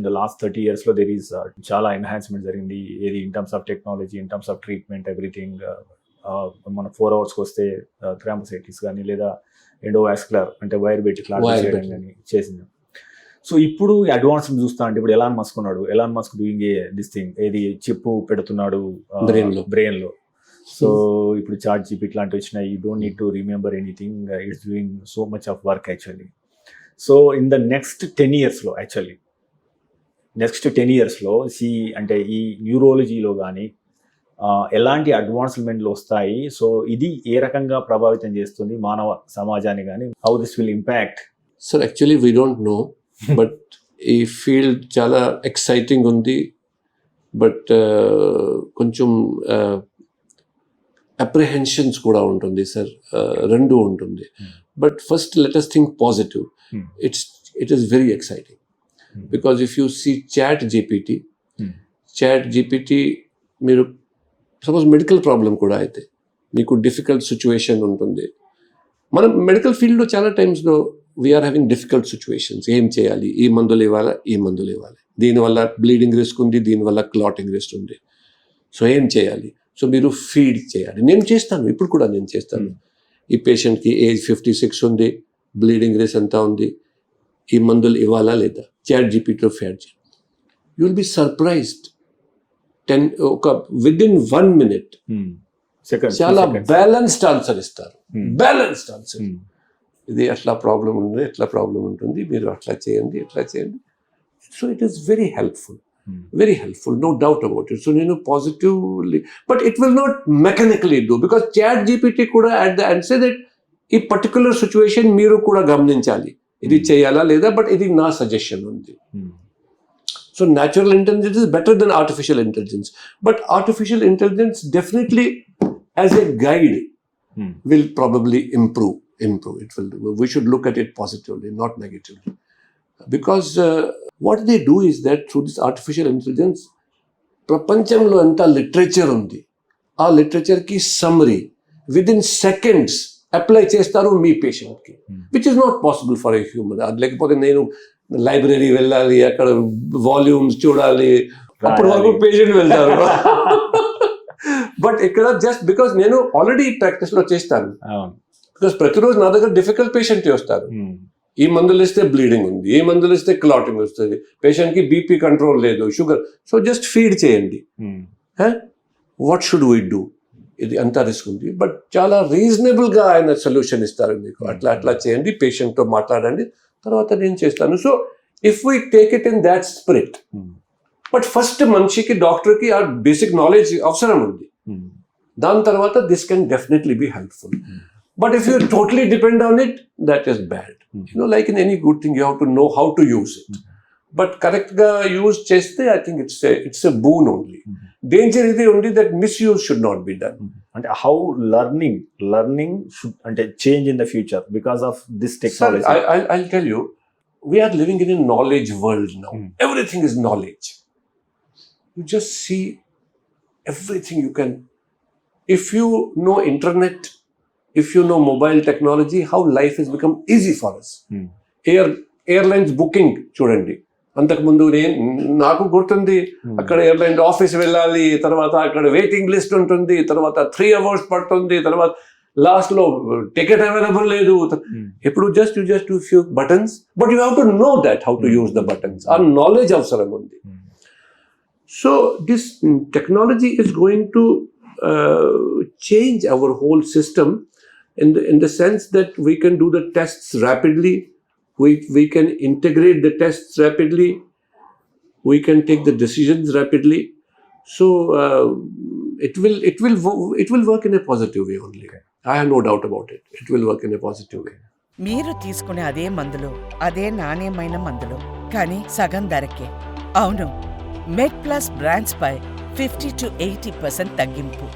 the last 30 years లో there is చాలా enhancement జరిగింది ఏది in terms of technology, in terms of treatment, everything. మన 4 hours వస్తే థ్రాంబోసైటిస్ కానీ లేదా ఎండోవాస్కులర్ అంటే వైర్ పెట్టి క్లాట్ చేయడం కానీ చేసింది. సో ఇప్పుడు అడ్వాన్స్మెంట్ చూస్తా అంటే ఇప్పుడు ఎలాన్ మస్క్ ఉన్నాడు, Elon Musk doing this thing, ఏది చిప్ పెడుతున్నాడు బ్రెయిన్ లో. సో ఇప్పుడు ChatGPT లాంటివి వచ్చినాయి, you don't need to remember anything, it's doing so much of work actually. So in the next 10 yearsలో యాక్చువల్లీ నెక్స్ట్ 10 yearsలో అంటే ఈ న్యూరాలజీలో కానీ ఎలాంటి అడ్వాన్స్మెంట్లు వస్తాయి, సో ఇది ఏ రకంగా ప్రభావితం చేస్తుంది మానవ సమాజాన్ని కానీ, how this will impact? Sir actually we don't know, but ఈ ఫీల్డ్ చాలా ఎక్సైటింగ్ ఉంది, బట్ కొంచెం అప్రిహెన్షన్స్ కూడా ఉంటుంది సార్, రెండు ఉంటుంది. But first let us think positive. It is very exciting because if you see ChatGPT మీరు సపోజ్ మెడికల్ ప్రాబ్లం కూడా అయితే మీకు డిఫికల్ట్ సిచ్యువేషన్ ఉంటుంది. మనం మెడికల్ ఫీల్డ్లో చాలా టైమ్స్లో వీఆర్ హ్యావింగ్ డిఫికల్ట్ సిచ్యువేషన్స్. ఏం చేయాలి, ఈ మందులు ఇవ్వాలా, ఈ మందులు ఇవ్వాలి, దీనివల్ల బ్లీడింగ్ రిస్క్ ఉంది, దీనివల్ల క్లాటింగ్ రిస్క్ ఉంది. సో ఏం చేయాలి? సో మీరు ఫీడ్ చేయాలి. నేను చేస్తాను, ఇప్పుడు కూడా నేను చేస్తాను. ఈ పేషెంట్కి ఏజ్ 56 ఉంది, బ్లీడింగ్ రిస్క్ ఎంత ఉంది, ఈ మందులు ఇవ్వాలా లేదా, ChatGPTలో ఫీడ్ చేయాలి. You will be surprised. Within 1 minute చాలా బ్యాలెన్స్డ్ ఆన్సర్ ఇస్తారు. బ్యాలెన్స్డ్ ఆన్సర్, ఇది అట్లా ప్రాబ్లం ఉంది, ఎట్లా ప్రాబ్లం ఉంటుంది, మీరు అట్లా చేయండి, ఎట్లా చేయండి. So it is very helpful, no doubt about it. So నేను positively, but it will not mechanically do, because ChatGPT కూడా at the and say that ఈ పర్టికులర్ సిచ్యువేషన్ మీరు కూడా గమనించాలి, ఇది చేయాలా లేదా, బట్ ఇది నా సజెషన్ ఉంది. So natural intelligence is better than artificial intelligence. But artificial intelligence definitely as a guide will probably improve. It will. We should look at it positively, not negatively. Because what they do is that through this artificial intelligence, prapanchamlo anta literature undi. Aa literature ki summary within seconds apply chestaru mee patient ki, which is not possible for a human. Lekapothe nenu library వెళ్ళాలి, అక్కడ volumes చూడాలి, అప్పటి వరకు patient వెళ్తారు. But ఇక్కడ just because నేను already practice లో చేస్తాను, బికాస్ ప్రతిరోజు నా దగ్గర డిఫికల్ట్ పేషెంట్ వస్తారు. ఈ మందులు ఇస్తే బ్లీడింగ్ ఉంది, ఈ మందులు ఇస్తే క్లాటింగ్ వస్తుంది, పేషెంట్ కి బీపీ కంట్రోల్ లేదు, షుగర్. సో జస్ట్ ఫీడ్ చేయండి, వాట్ షుడ్ వీ డూ, ఇది అంతా రిస్క్ ఉంది, బట్ చాలా రీజనబుల్ గా ఆయన సొల్యూషన్ ఇస్తారు మీకు. అట్లా చేయండి, పేషెంట్ తో మాట్లాడండి, తర్వాత నేను చేస్తాను. So if we take it in that spirit, but first మనిషికి డాక్టర్కి ఆ బేసిక్ నాలెడ్జ్ అవసరం ఉంది, దాని తర్వాత this can definitely be helpful. But if you totally depend on it, that is bad. Like in any good thing you have to know how to use it, but correct గా use చేస్తే I think it's a boon only. Danger ఇది ఉంది that misuse should not be done. అంటే how learning should అంటే change in the future because of this technology. I'll tell you, we are living in a knowledge world now. Everything is knowledge. You just see everything you can. If you know internet, if you know mobile technology, how life has become easy for us. Airlines booking చూడండి, అంతకుముందు నాకు గుర్తుంది, అక్కడ airline office వెళ్ళాలి, తర్వాత అక్కడ waiting list ఉంటుంది, తర్వాత 3 hours పడుతుంది, తర్వాత లాస్ట్ లో టికెట్ అవైలబుల్ లేదు. ఇప్పుడు just do few buttons, but you have to know that how to use the buttons. ఆ నాలెడ్జ్ అవసరం ఉంది. So this technology is going to change our whole system in the sense that we can do the tests rapidly. We can integrate the tests rapidly. We can take the decisions rapidly. So it will work in a positive way only. I have no doubt about it. It will work in a positive way. మీరు తీసుకునే అదే మందులు, అదే నాణ్యమైన మందులు, కానీ సగం ధరకే. అవును, MedPlus బ్రాండ్స్ పై 50 to 80% తగ్గింపు.